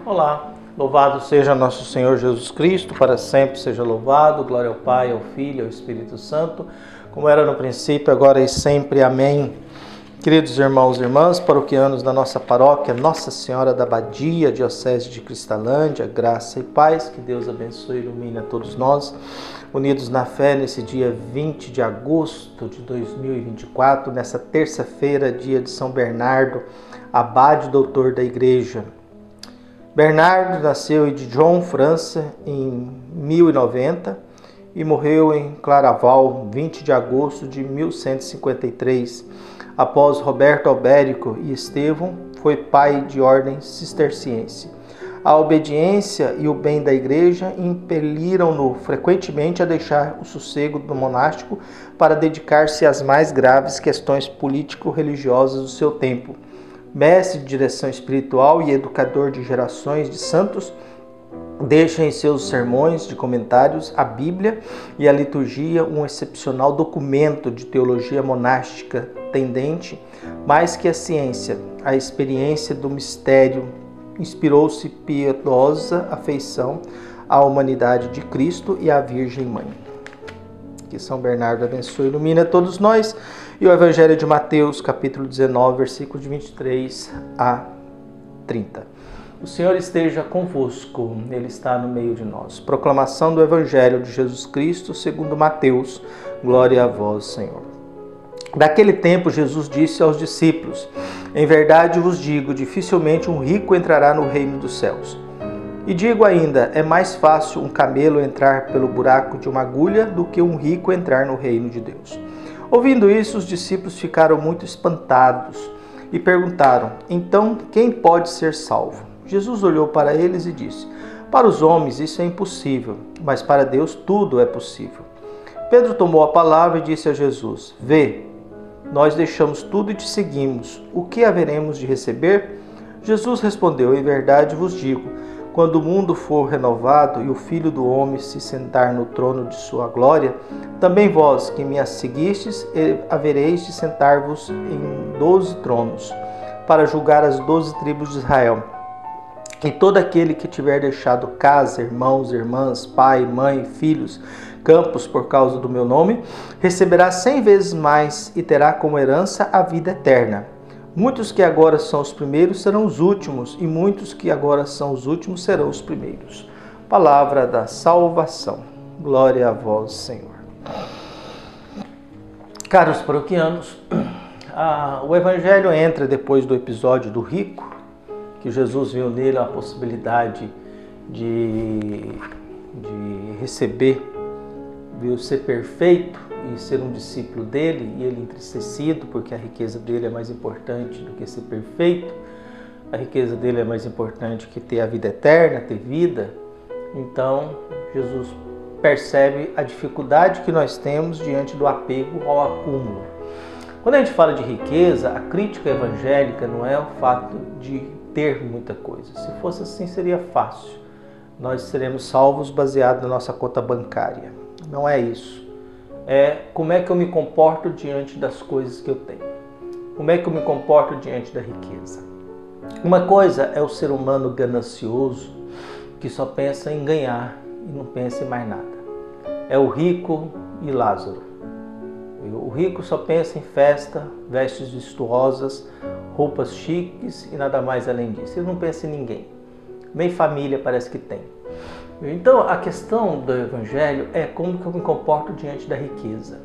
Olá, louvado seja nosso Senhor Jesus Cristo, para sempre seja louvado, glória ao Pai, ao Filho e ao Espírito Santo, como era no princípio, agora e sempre. Amém. Queridos irmãos e irmãs, paroquianos da nossa paróquia, Nossa Senhora da Badia, Diocese de Cristalândia, graça e paz, que Deus abençoe e ilumine a todos nós, unidos na fé nesse dia 20 de agosto de 2024, nessa terça-feira, dia de São Bernardo, abade doutor da Igreja. Bernardo nasceu em Dijon, França, em 1090 e morreu em Claraval, 20 de agosto de 1153. Após Roberto Albérico e Estevão, foi pai de ordem cisterciense. A obediência e o bem da igreja impeliram-no frequentemente a deixar o sossego do monástico para dedicar-se às mais graves questões político-religiosas do seu tempo. Mestre de direção espiritual e educador de gerações de santos, deixa em seus sermões de comentários a Bíblia e a liturgia um excepcional documento de teologia monástica tendente, mais que a ciência, a experiência do mistério. Inspirou-se piedosa afeição à humanidade de Cristo e à Virgem Mãe. Que São Bernardo abençoe e ilumine a todos nós. E o Evangelho de Mateus, capítulo 19, versículos de 23 a 30. O Senhor esteja convosco, Ele está no meio de nós. Proclamação do Evangelho de Jesus Cristo, segundo Mateus. Glória a vós, Senhor. Daquele tempo, Jesus disse aos discípulos: em verdade vos digo, dificilmente um rico entrará no reino dos céus. E digo ainda, é mais fácil um camelo entrar pelo buraco de uma agulha do que um rico entrar no reino de Deus. Ouvindo isso, os discípulos ficaram muito espantados e perguntaram: então, quem pode ser salvo? Jesus olhou para eles e disse: para os homens isso é impossível, mas para Deus tudo é possível. Pedro tomou a palavra e disse a Jesus: vê, nós deixamos tudo e te seguimos. O que haveremos de receber? Jesus respondeu: em verdade vos digo, quando o mundo for renovado e o Filho do Homem se sentar no trono de sua glória, também vós que me seguistes, havereis de sentar-vos em 12 tronos, para julgar as 12 tribos de Israel. E todo aquele que tiver deixado casa, irmãos, irmãs, pai, mãe, filhos, campos por causa do meu nome, receberá 100 vezes mais e terá como herança a vida eterna. Muitos que agora são os primeiros serão os últimos, e muitos que agora são os últimos serão os primeiros. Palavra da salvação. Glória a vós, Senhor. Caros paroquianos, o Evangelho entra depois do episódio do rico, que Jesus viu nele a possibilidade de receber, viu ser perfeito e ser um discípulo dele, e ele entristecido porque a riqueza dele é mais importante do que ser perfeito, a riqueza dele é mais importante que ter a vida eterna, ter vida. Então Jesus percebe a dificuldade que nós temos diante do apego ao acúmulo. Quando a gente fala de riqueza, a crítica evangélica não é o fato de ter muita coisa. Se fosse assim seria fácil, nós seremos salvos baseado na nossa conta bancária. Não é isso. É como é que eu me comporto diante das coisas que eu tenho. Como é que eu me comporto diante da riqueza. Uma coisa é o ser humano ganancioso, que só pensa em ganhar e não pensa em mais nada. É o rico e Lázaro. O rico só pensa em festa, vestes vistuosas, roupas chiques e nada mais além disso. Ele não pensa em ninguém. Nem família parece que tem. Então, a questão do Evangelho é como que eu me comporto diante da riqueza.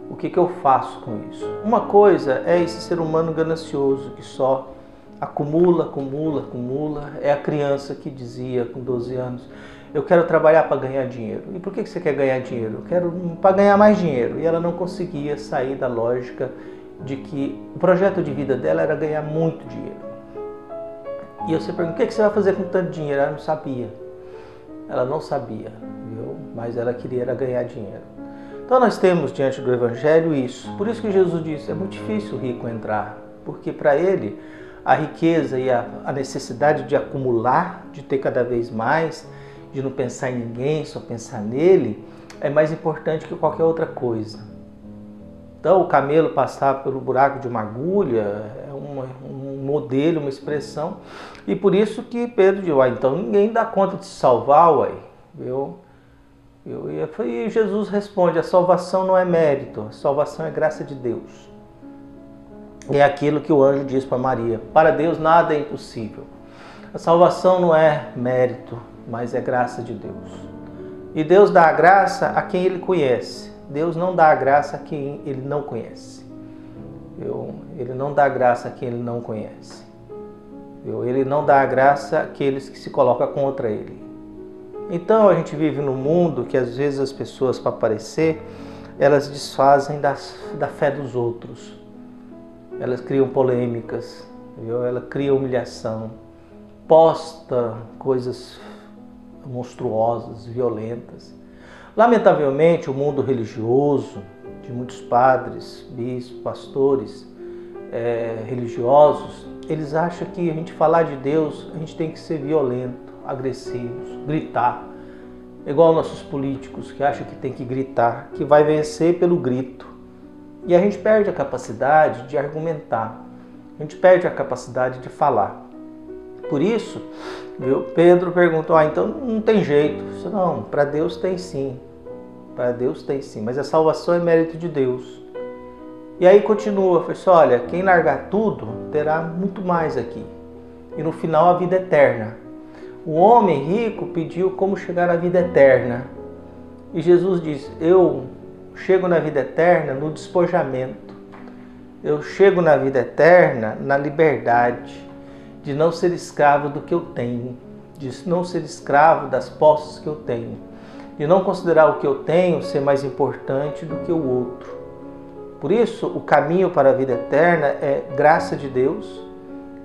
O que eu faço com isso? Uma coisa é esse ser humano ganancioso que só acumula, acumula, acumula. É a criança que dizia com 12 anos: eu quero trabalhar para ganhar dinheiro. E por que você quer ganhar dinheiro? Eu quero para ganhar mais dinheiro. E ela não conseguia sair da lógica de que o projeto de vida dela era ganhar muito dinheiro. E você pergunta: o que você vai fazer com tanto dinheiro? Ela não sabia. Ela não sabia, viu? Mas ela queria era ganhar dinheiro. Então nós temos diante do Evangelho isso. Por isso que Jesus disse: é muito difícil o rico entrar. Porque para ele a riqueza e a necessidade de acumular, de ter cada vez mais, de não pensar em ninguém, só pensar nele, é mais importante que qualquer outra coisa. Então o camelo passar pelo buraco de uma agulha é um modelo, uma expressão. E por isso que Pedro diz, então ninguém dá conta de se salvar, uai. E Jesus responde, a salvação não é mérito, a salvação é graça de Deus. E é aquilo que o anjo diz para Maria, para Deus nada é impossível. A salvação não é mérito, mas é graça de Deus. E Deus dá a graça a quem Ele conhece. Deus não dá a graça a quem Ele não conhece. Ele não dá a graça a quem Ele não conhece. Ele não dá a graça àqueles que se colocam contra Ele. Então a gente vive num mundo que às vezes as pessoas, para aparecer, elas desfazem da fé dos outros. Elas criam polêmicas, ela cria humilhação, posta coisas monstruosas, violentas. Lamentavelmente, o mundo religioso, de muitos padres, bispos, pastores, religiosos, eles acham que a gente falar de Deus, a gente tem que ser violento, agressivos, gritar. Igual nossos políticos que acham que tem que gritar, que vai vencer pelo grito. E a gente perde a capacidade de argumentar, a gente perde a capacidade de falar. Por isso, Pedro perguntou, então não tem jeito. Eu disse, não, para Deus tem sim, para Deus tem sim, mas a salvação é mérito de Deus. E aí continua, falou assim, olha, quem largar tudo terá muito mais aqui. E no final a vida eterna. O homem rico pediu como chegar à vida eterna. E Jesus diz, eu chego na vida eterna no despojamento. Eu chego na vida eterna na liberdade de não ser escravo do que eu tenho. De não ser escravo das posses que eu tenho. De não considerar o que eu tenho ser mais importante do que o outro. Por isso, o caminho para a vida eterna é graça de Deus,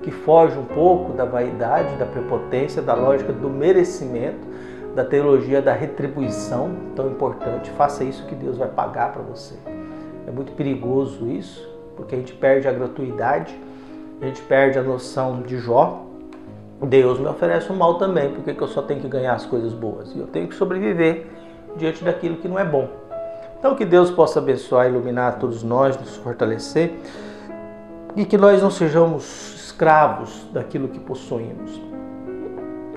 que foge um pouco da vaidade, da prepotência, da lógica do merecimento, da teologia da retribuição, tão importante. Faça isso que Deus vai pagar para você. É muito perigoso isso, porque a gente perde a gratuidade, a gente perde a noção de Jó. Deus me oferece o mal também, porque eu só tenho que ganhar as coisas boas. E eu tenho que sobreviver diante daquilo que não é bom. Então que Deus possa abençoar, iluminar todos nós, nos fortalecer, e que nós não sejamos escravos daquilo que possuímos,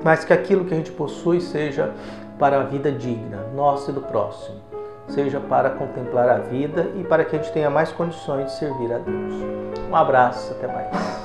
mas que aquilo que a gente possui seja para a vida digna, nossa e do próximo, seja para contemplar a vida e para que a gente tenha mais condições de servir a Deus. Um abraço, até mais.